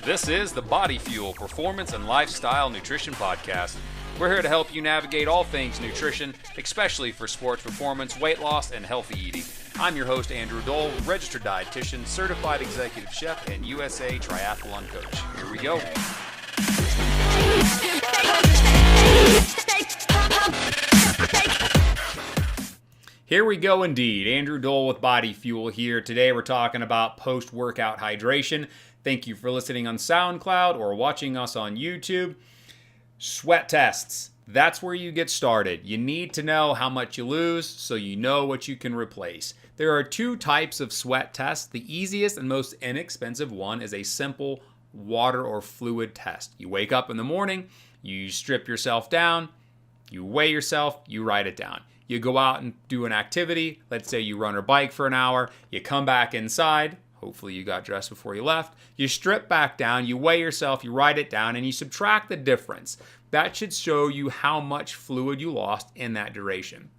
This is the Body Fuel Performance and Lifestyle Nutrition Podcast. We're here to help you navigate all things nutrition, especially for sports performance, weight loss, and healthy eating. I'm your host, Andrew Dole, registered dietitian, certified executive chef, and USA triathlon coach. Here we go. Here we go indeed. Andrew Dole with Body Fuel here. Today we're talking about post-workout hydration. Thank you for listening on SoundCloud or watching us on YouTube. Sweat tests. That's where you get started. You need to know how much you lose so you know what you can replace. There are two types of sweat tests. The easiest and most inexpensive one is a simple water or fluid test. You wake up in the morning, you strip yourself down, you weigh yourself, you write it down. You go out and do an activity. Let's say you run or bike for an hour. You come back inside. Hopefully you got dressed before you left. You strip back down, you weigh yourself, you write it down, and you subtract the difference. That should show you how much fluid you lost in that duration.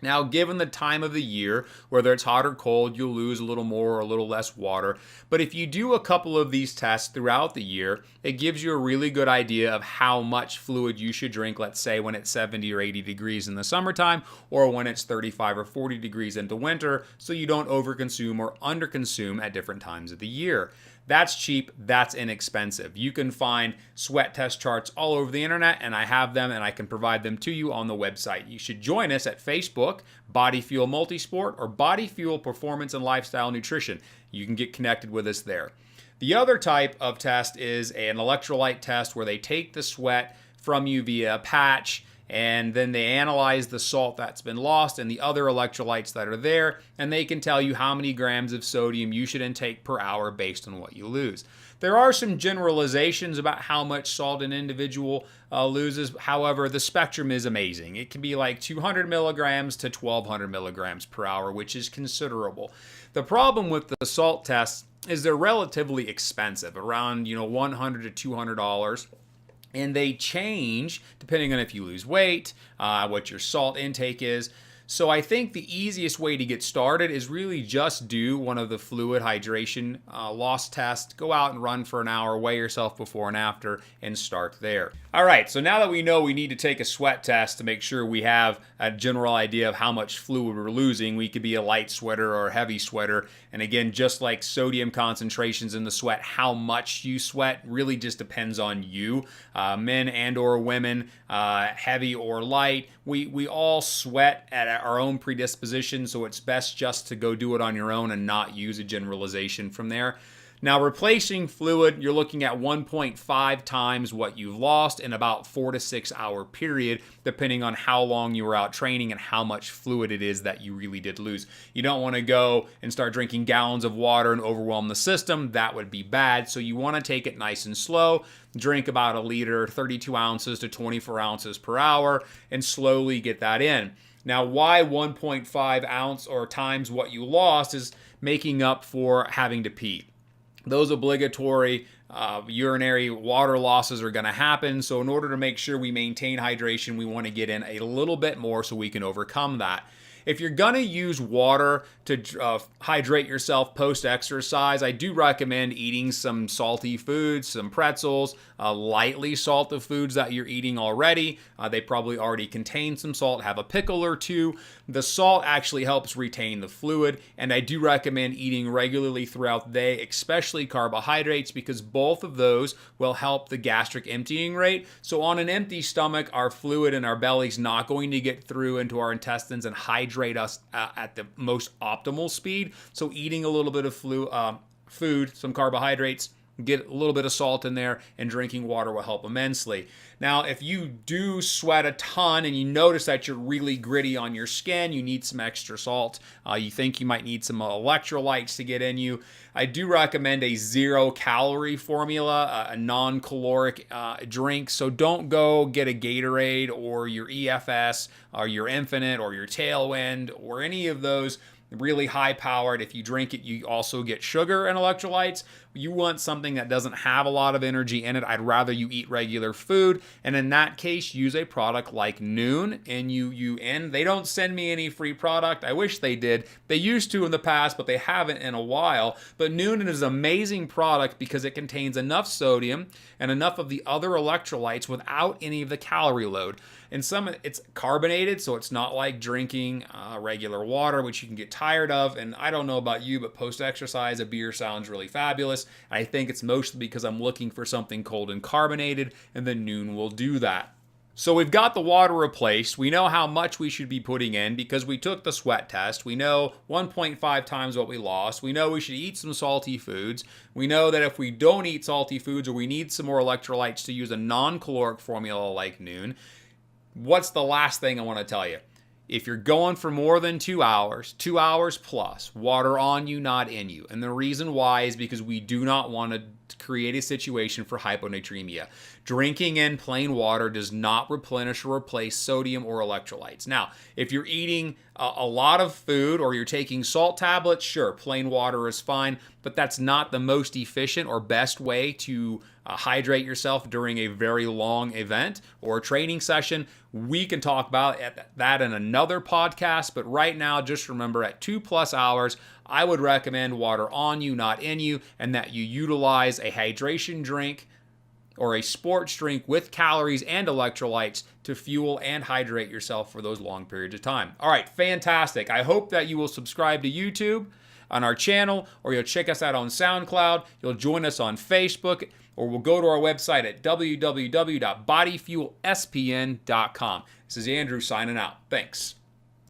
Now, given the time of the year, whether it's hot or cold, you'll lose a little more or a little less water. But if you do a couple of these tests throughout the year, it gives you a really good idea of how much fluid you should drink, let's say when it's 70 or 80 degrees in the summertime, or when it's 35 or 40 degrees into winter, so you don't overconsume or underconsume at different times of the year. That's cheap, that's inexpensive. You can find sweat test charts all over the internet, and I have them and I can provide them to you on the website. You should join us at Facebook, Body Fuel Multisport, or Body Fuel Performance and Lifestyle Nutrition. You can get connected with us there. The other type of test is an electrolyte test where they take the sweat from you via a patch, and then they analyze the salt that's been lost and the other electrolytes that are there, and they can tell you how many grams of sodium you should intake per hour based on what you lose. There are some generalizations about how much salt an individual loses. However, the spectrum is amazing. It can be like 200 milligrams to 1,200 milligrams per hour, which is considerable. The problem with the salt tests is they're relatively expensive, around $100 to $200. And they change depending on if you lose weight, what your salt intake is. So I think the easiest way to get started is really just do one of the fluid hydration loss tests. Go out and run for an hour, weigh yourself before and after, and start there. All right, so now that we know we need to take a sweat test to make sure we have a general idea of how much fluid we're losing, we could be a light sweater or a heavy sweater. And again, just like sodium concentrations in the sweat, how much you sweat really just depends on you. Men and or women, heavy or light, we all sweat at our own predisposition, so it's best just to go do it on your own and not use a generalization from there. Now, replacing fluid, you're looking at 1.5 times what you've lost in about 4 to 6 hour period, depending on how long you were out training and how much fluid it is that you really did lose. You don't want to go and start drinking gallons of water and overwhelm the system. That would be bad. So you want to take it nice and slow. Drink about a liter, 32 ounces to 24 ounces per hour, and slowly get that in. Now, why 1.5 ounce or times what you lost is making up for having to pee. Those obligatory urinary water losses are going to happen. So in order to make sure we maintain hydration, we want to get in a little bit more so we can overcome that. If you're going to use water to hydrate yourself post-exercise, I do recommend eating some salty foods, some pretzels, lightly salted foods that you're eating already. They probably already contain some salt, have a pickle or two. The salt actually helps retain the fluid, and I do recommend eating regularly throughout the day, especially carbohydrates, because both of those will help the gastric emptying rate. So on an empty stomach, our fluid in our belly is not going to get through into our intestines and hydrate us at the most optimal speed. So eating a little bit of food, some carbohydrates, get a little bit of salt in there, and drinking water will help immensely. Now, if you do sweat a ton and you notice that you're really gritty on your skin, you need some extra salt, you think you might need some electrolytes to get in you, I do recommend a 0-calorie formula, a non-caloric drink. So don't go get a Gatorade or your EFS or your Infinite or your Tailwind or any of those really high powered. If you drink it, you also get sugar and electrolytes. You want something that doesn't have a lot of energy in it. I'd rather you eat regular food. And in that case, use a product like Noon. And they don't send me any free product. I wish they did. They used to in the past, but they haven't in a while. But Noon is an amazing product because it contains enough sodium and enough of the other electrolytes without any of the calorie load. And it's carbonated, so it's not like drinking regular water, which you can get tired of. And I don't know about you, but post-exercise, a beer sounds really fabulous. I think it's mostly because I'm looking for something cold and carbonated, and the Noon will do that. So we've got the water replaced. We know how much we should be putting in because we took the sweat test. We know 1.5 times what we lost. We know we should eat some salty foods. We know that if we don't eat salty foods or we need some more electrolytes to use a non-caloric formula like Noon. What's the last thing I want to tell you? If you're going for more than 2 hours plus, water on you, not in you. And the reason why is because we do not want to create a situation for hyponatremia. Drinking in plain water does not replenish or replace sodium or electrolytes. Now, if you're eating a lot of food or you're taking salt tablets, sure, plain water is fine, but that's not the most efficient or best way to hydrate yourself during a very long event or a training session. We can talk about that in another podcast, but right now, just remember at 2+ hours, I would recommend water on you, not in you, and that you utilize a hydration drink or a sports drink with calories and electrolytes to fuel and hydrate yourself for those long periods of time. All right, fantastic. I hope that you will subscribe to YouTube on our channel, or you'll check us out on SoundCloud. You'll join us on Facebook, or we'll go to our website at www.bodyfuelspn.com. This is Andrew signing out. Thanks.